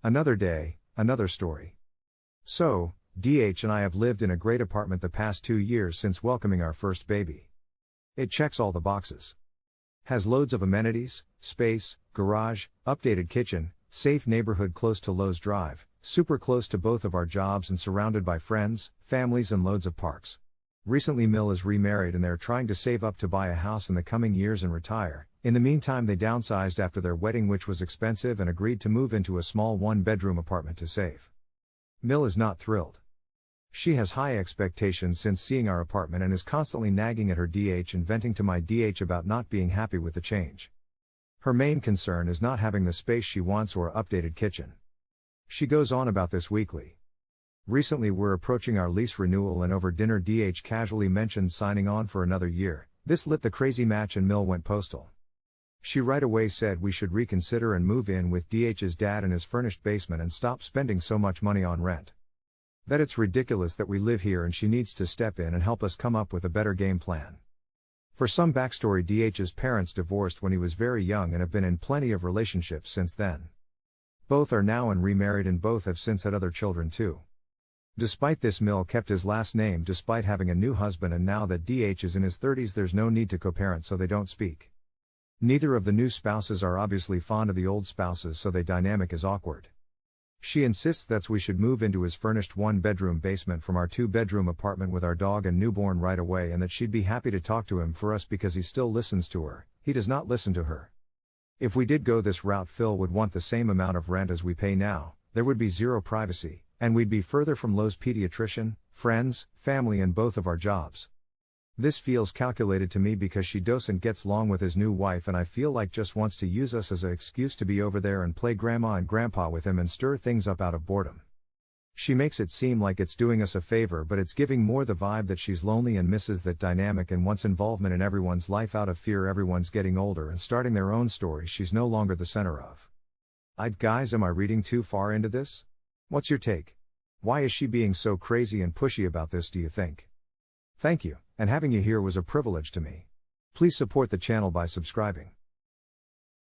Another day, another story. So, DH and I have lived in a great apartment the past 2 years since welcoming our first baby. It checks all the boxes. Has loads of amenities, space, garage, updated kitchen, safe neighborhood close to Lowe's Drive, super close to both of our jobs and surrounded by friends, families and loads of parks. Recently Mill is remarried and they're trying to save up to buy a house in the coming years and retire. In the meantime they downsized after their wedding, which was expensive, and agreed to move into a small 1-bedroom apartment to save. Mill is not thrilled. She has high expectations since seeing our apartment and is constantly nagging at her DH and venting to my DH about not being happy with the change. Her main concern is not having the space she wants or an updated kitchen. She goes on about this weekly. Recently we're approaching our lease renewal and over dinner DH casually mentioned signing on for another year. This lit the crazy match and Mill went postal. She right away said we should reconsider and move in with DH's dad in his furnished basement and stop spending so much money on rent. That it's ridiculous that we live here and she needs to step in and help us come up with a better game plan. For some backstory, DH's parents divorced when he was very young and have been in plenty of relationships since then. Both are now and remarried and both have since had other children too. Despite this, Mill kept his last name despite having a new husband, and now that DH is in his 30s there's no need to co-parent, so they don't speak. Neither of the new spouses are obviously fond of the old spouses, so the dynamic is awkward. She insists that we should move into his furnished 1-bedroom basement from our 2-bedroom apartment with our dog and newborn right away, and that she'd be happy to talk to him for us because he still listens to her. He does not listen to her. If we did go this route, Phil would want the same amount of rent as we pay now, there would be zero privacy, and we'd be further from Lowe's pediatrician, friends, family and both of our jobs. This feels calculated to me because she doesn't gets along with his new wife, and I feel like just wants to use us as an excuse to be over there and play grandma and grandpa with him and stir things up out of boredom. She makes it seem like it's doing us a favor, but it's giving more the vibe that she's lonely and misses that dynamic and wants involvement in everyone's life out of fear everyone's getting older and starting their own stories she's no longer the center of. Guys, am I reading too far into this? What's your take? Why is she being so crazy and pushy about this, do you think? Thank you, and having you here was a privilege to me. Please support the channel by subscribing.